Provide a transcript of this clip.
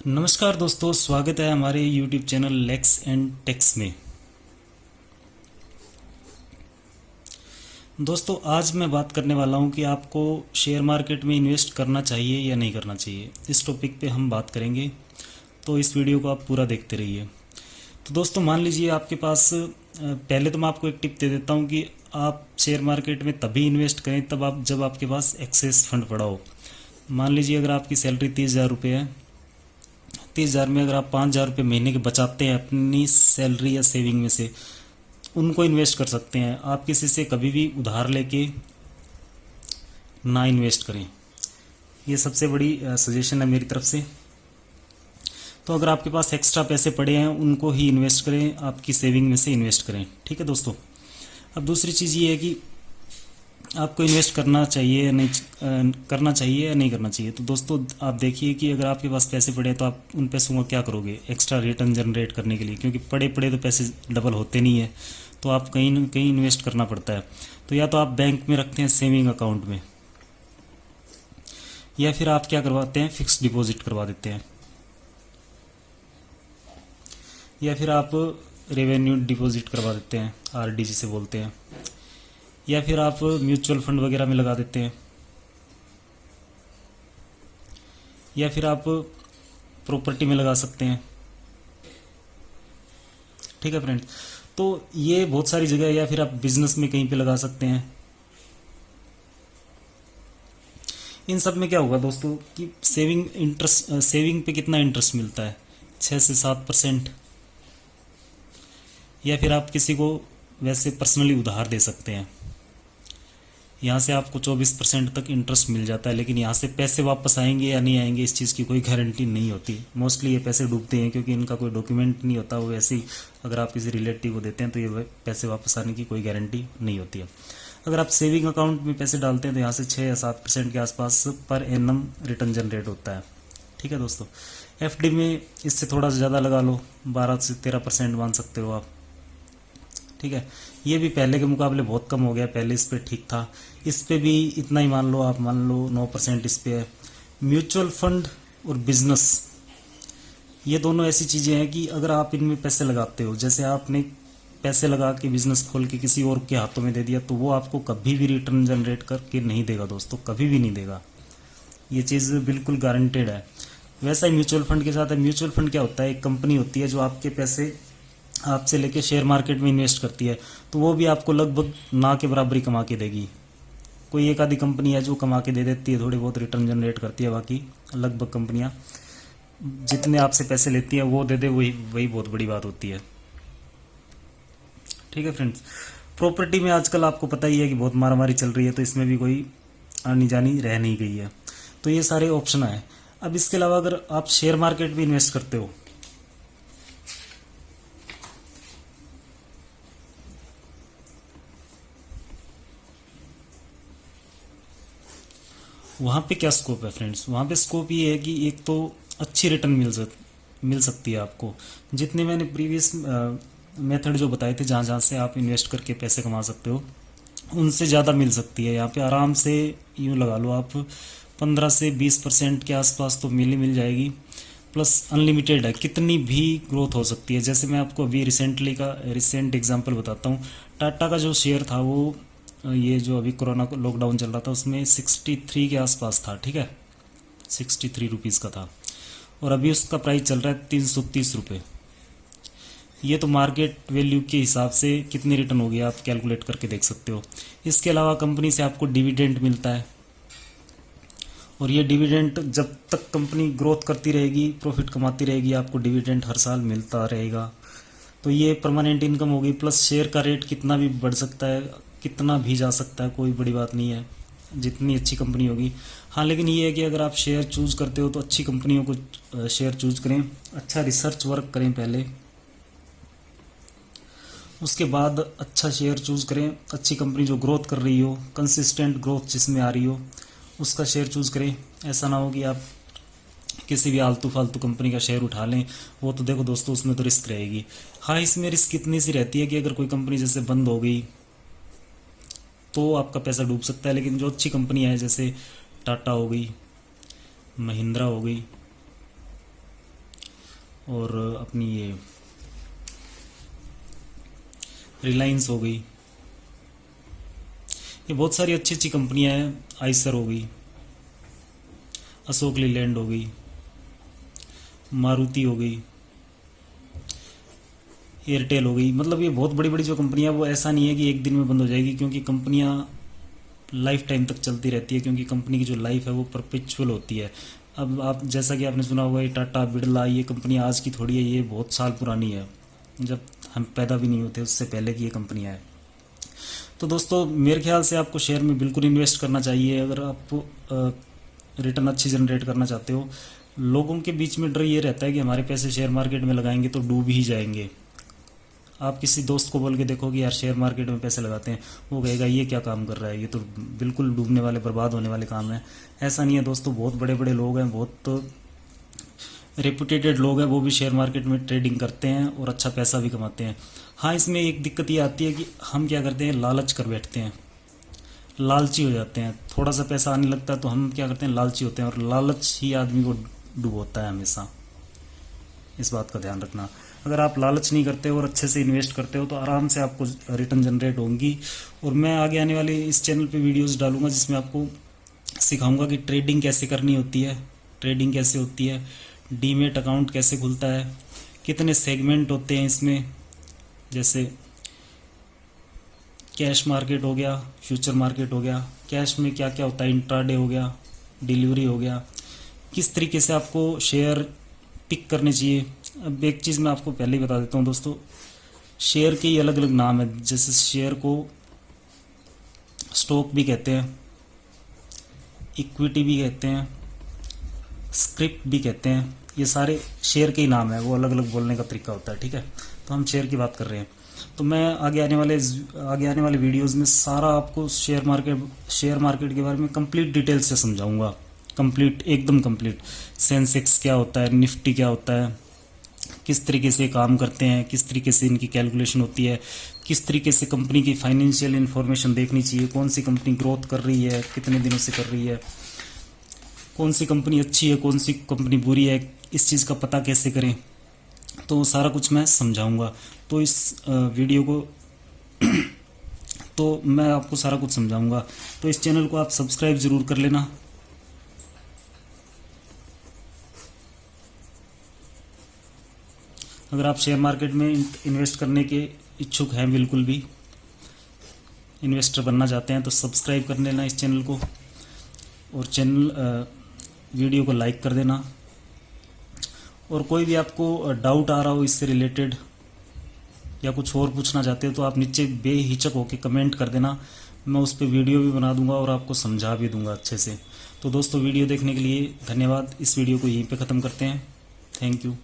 नमस्कार दोस्तों, स्वागत है हमारे YouTube channel Lex and Tex में। दोस्तों, आज मैं बात करने वाला हूं कि आपको शेयर मार्केट में इन्वेस्ट करना चाहिए या नहीं करना चाहिए। इस टॉपिक पे हम बात करेंगे, तो इस वीडियो को आप पूरा देखते रहिए। तो दोस्तों, मान लीजिए आपके पास पहले तो मैं आपको एक टिप दे देता हूं कि आप शेयर मार्केट में तभी इन्वेस्ट करें तब आप जब आपके पास एक्सेस फंड पड़ा हो। मान लीजिए अगर आपकी सैलरी 30,000 रुपये है, 30,000 में अगर आप 5,000 रुपये महीने के बचाते हैं अपनी सैलरी या सेविंग में से, उनको इन्वेस्ट कर सकते हैं। आप किसी से कभी भी उधार लेके ना इन्वेस्ट करें, ये सबसे बड़ी सजेशन है मेरी तरफ से। तो अगर आपके पास एक्स्ट्रा पैसे पड़े हैं उनको ही इन्वेस्ट करें, आपकी सेविंग में से इन्वेस्ट करें। ठीक है दोस्तों। अब दूसरी चीज़ ये है कि आपको इन्वेस्ट करना चाहिए या नहीं करना चाहिए या नहीं करना चाहिए। तो दोस्तों, आप देखिए कि अगर आपके पास पैसे पड़े तो आप उन पैसों का क्या करोगे एक्स्ट्रा रिटर्न जनरेट करने के लिए, क्योंकि पड़े पड़े तो पैसे डबल होते नहीं है, तो आप कहीं ना कहीं इन्वेस्ट करना पड़ता है। तो या तो आप बैंक में रखते हैं सेविंग अकाउंट में, या फिर आप क्या करवाते हैं, फिक्स डिपॉजिट करवा देते हैं, या फिर आप रेवेन्यू डिपॉजिट करवा देते हैं, आरडी जिसे बोलते हैं, या फिर आप म्यूचुअल फंड वगैरह में लगा देते हैं, या फिर आप प्रॉपर्टी में लगा सकते हैं। ठीक है फ्रेंड्स। तो ये बहुत सारी जगह है, या फिर आप बिजनेस में कहीं पे लगा सकते हैं। इन सब में क्या होगा दोस्तों कि सेविंग पे कितना इंटरेस्ट मिलता है, 6 से 7%। या फिर आप किसी को वैसे पर्सनली उधार दे सकते हैं, यहाँ से आपको 24% तक इंटरेस्ट मिल जाता है। लेकिन यहाँ से पैसे वापस आएंगे या नहीं आएंगे इस चीज़ की कोई गारंटी नहीं होती। मोस्टली ये पैसे डूबते हैं क्योंकि इनका कोई डॉक्यूमेंट नहीं होता। वो ऐसे ही अगर आप किसी रिलेटिव को देते हैं तो ये पैसे वापस आने की कोई गारंटी नहीं होती है। अगर आप सेविंग अकाउंट में पैसे डालते हैं तो यहाँ से 6 या 7% के आसपास पर एनम रिटर्न जनरेट होता है। ठीक है दोस्तों। एफडी में इससे थोड़ा सा ज़्यादा लगा लो, 12 से 13% मान सकते हो आप। ठीक है। ये भी पहले के मुकाबले बहुत कम हो गया, पहले इस पे ठीक था, इस पे भी इतना ही मान लो आप, मान लो 9% इस पे है। म्यूचुअल फंड और बिजनेस, ये दोनों ऐसी चीज़ें हैं कि अगर आप इनमें पैसे लगाते हो, जैसे आपने पैसे लगा के बिजनेस खोल के किसी और के हाथों में दे दिया, तो वो आपको कभी भी रिटर्न जनरेट करके नहीं देगा दोस्तों, कभी भी नहीं देगा। ये चीज़ बिल्कुल गारंटेड है। वैसा ही म्यूचुअल फंड के साथ है। म्यूचुअल फंड क्या होता है, एक कंपनी होती है जो आपके पैसे आपसे लेके शेयर मार्केट में इन्वेस्ट करती है, तो वो भी आपको लगभग ना के बराबर ही कमा के देगी। कोई एक आधी कंपनी है जो कमा के दे देती है, थोड़ी बहुत रिटर्न जनरेट करती है, बाकी लगभग कंपनियां जितने आपसे पैसे लेती हैं वो दे दे, वही वही बहुत बड़ी बात होती है। ठीक है फ्रेंड्स। प्रॉपर्टी में आजकल आपको पता ही है कि बहुत मारामारी चल रही है, तो इसमें भी कोई आनी जानी रह नहीं गई है। तो ये सारे ऑप्शन है। अब इसके अलावा अगर आप शेयर मार्केट में इन्वेस्ट करते हो, वहाँ पे क्या स्कोप है फ्रेंड्स। वहाँ पे स्कोप ये है कि एक तो अच्छी रिटर्न मिल सकती है आपको। जितने मैंने प्रीवियस मेथड जो बताए थे, जहाँ जहाँ से आप इन्वेस्ट करके पैसे कमा सकते हो, उनसे ज़्यादा मिल सकती है। यहाँ पे आराम से यूँ लगा लो आप, 15 से 20% के आसपास तो मिल जाएगी। प्लस अनलिमिटेड है, कितनी भी ग्रोथ हो सकती है। जैसे मैं आपको अभी रिसेंट एग्जांपल बताता हूँ। टाटा का जो शेयर था वो ये जो अभी कोरोना लॉकडाउन चल रहा था उसमें 63 के आसपास था। ठीक है, 63 रुपीज़ का था, और अभी उसका प्राइस चल रहा है 330 रुपये। ये तो मार्केट वैल्यू के हिसाब से कितनी रिटर्न होगी आप कैलकुलेट करके देख सकते हो। इसके अलावा कंपनी से आपको डिविडेंड मिलता है, और ये डिविडेंड जब तक कंपनी ग्रोथ करती रहेगी, प्रॉफिट कमाती रहेगी, आपको डिविडेंड हर साल मिलता रहेगा। तो ये परमानेंट इनकम होगी। प्लस शेयर का रेट कितना भी बढ़ सकता है, कितना भी जा सकता है, कोई बड़ी बात नहीं है, जितनी अच्छी कंपनी होगी। हाँ, लेकिन ये है कि अगर आप शेयर चूज़ करते हो तो अच्छी कंपनियों को शेयर चूज़ करें, अच्छा रिसर्च वर्क करें पहले, उसके बाद अच्छा शेयर चूज़ करें। अच्छी कंपनी जो ग्रोथ कर रही हो, कंसिस्टेंट ग्रोथ जिसमें आ रही हो, उसका शेयर चूज़ करें। ऐसा ना हो कि आप किसी भी आलतू फालतू कंपनी का शेयर उठा लें। वो तो देखो दोस्तों, उसमें तो रिस्क रहेगी। हाँ, इसमें रिस्क इतनी सी रहती है कि अगर कोई कंपनी जैसे बंद हो गई तो आपका पैसा डूब सकता है। लेकिन जो अच्छी कंपनी है, जैसे टाटा हो गई, महिंद्रा हो गई, और अपनी ये रिलायंस हो गई, ये बहुत सारी अच्छी अच्छी कंपनियां हैं। आइसर हो गई, अशोक लीलैंड हो गई, मारुति हो गई, एयरटेल हो गई। मतलब ये बहुत बड़ी बड़ी जो कंपनियां, वो ऐसा नहीं है कि एक दिन में बंद हो जाएगी, क्योंकि कंपनियां लाइफ टाइम तक चलती रहती है, क्योंकि कंपनी की जो लाइफ है वो परपेचुअल होती है। अब आप जैसा कि आपने सुना होगा, ये टाटा बिरला, ये कंपनी आज की थोड़ी है, ये बहुत साल पुरानी है, जब हम पैदा भी नहीं होते उससे पहले की ये कंपनियां है। तो दोस्तों मेरे ख्याल से आपको शेयर में बिल्कुल इन्वेस्ट करना चाहिए अगर आप रिटर्न अच्छी जनरेट करना चाहते हो। लोगों के बीच में डर ये रहता है कि हमारे पैसे शेयर मार्केट में लगाएंगे तो डूब ही जाएंगे। आप किसी दोस्त को बोल के देखो कि यार शेयर मार्केट में पैसे लगाते हैं, वो कहेगा ये क्या काम कर रहा है, ये तो बिल्कुल डूबने वाले, बर्बाद होने वाले काम है। ऐसा नहीं है दोस्तों, बहुत बड़े बड़े लोग हैं, बहुत रेपुटेटेड लोग हैं, वो भी शेयर मार्केट में ट्रेडिंग करते हैं और अच्छा पैसा भी कमाते हैं। हाँ, इसमें एक दिक्कत ये आती है कि हम क्या करते हैं, लालच कर बैठते हैं, लालची हो जाते हैं। थोड़ा सा पैसा आने लगता है तो हम क्या करते हैं, लालची होते हैं, और लालच ही आदमी को डुबोता है हमेशा। इस बात का ध्यान रखना। अगर आप लालच नहीं करते और अच्छे से इन्वेस्ट करते हो तो आराम से आपको रिटर्न जनरेट होंगी। और मैं आगे आने वाले इस चैनल पे वीडियोस डालूंगा जिसमें आपको सिखाऊंगा कि ट्रेडिंग कैसे करनी होती है, ट्रेडिंग कैसे होती है, डीमेट अकाउंट कैसे खुलता है, कितने सेगमेंट होते हैं इसमें, जैसे कैश मार्केट हो गया, फ्यूचर मार्केट हो गया, कैश में क्या क्या होता है, इंट्राडे हो गया, डिलीवरी हो गया, किस तरीके से आपको शेयर पिक करने चाहिए। अब एक चीज़ मैं आपको पहले ही बता देता हूँ दोस्तों, शेयर के ही अलग अलग नाम है। जैसे शेयर को स्टॉक भी कहते हैं, इक्विटी भी कहते हैं, स्क्रिप्ट भी कहते हैं, ये सारे शेयर के ही नाम है, वो अलग अलग बोलने का तरीका होता है, ठीक है। तो हम शेयर की बात कर रहे हैं, तो मैं आगे आने वाले वीडियोस में सारा आपको शेयर मार्केट के बारे में कंप्लीट डिटेल से समझाऊंगा, कंप्लीट, एकदम कंप्लीट। सेंसेक्स क्या होता है, निफ्टी क्या होता है, किस तरीके से काम करते हैं, किस तरीके से इनकी कैलकुलेशन होती है, किस तरीके से कंपनी की फाइनेंशियल इन्फॉर्मेशन देखनी चाहिए, कौन सी कंपनी ग्रोथ कर रही है, कितने दिनों से कर रही है, कौन सी कंपनी अच्छी है, कौन सी कंपनी बुरी है, इस चीज़ का पता कैसे करें, तो सारा कुछ मैं समझाऊंगा। तो इस वीडियो को तो मैं आपको सारा कुछ समझाऊंगा। तो इस चैनल को आप सब्सक्राइब ज़रूर कर लेना। अगर आप शेयर मार्केट में इन्वेस्ट करने के इच्छुक हैं, बिल्कुल भी इन्वेस्टर बनना चाहते हैं, तो सब्सक्राइब कर लेना इस चैनल को, और वीडियो को लाइक कर देना। और कोई भी आपको डाउट आ रहा हो इससे रिलेटेड या कुछ और पूछना चाहते हो तो आप नीचे बेहिचक होकर कमेंट कर देना, मैं उस पर वीडियो भी बना दूंगा और आपको समझा भी दूंगा अच्छे से। तो दोस्तों वीडियो देखने के लिए धन्यवाद। इस वीडियो को यहीं पे ख़त्म करते हैं। Thank you.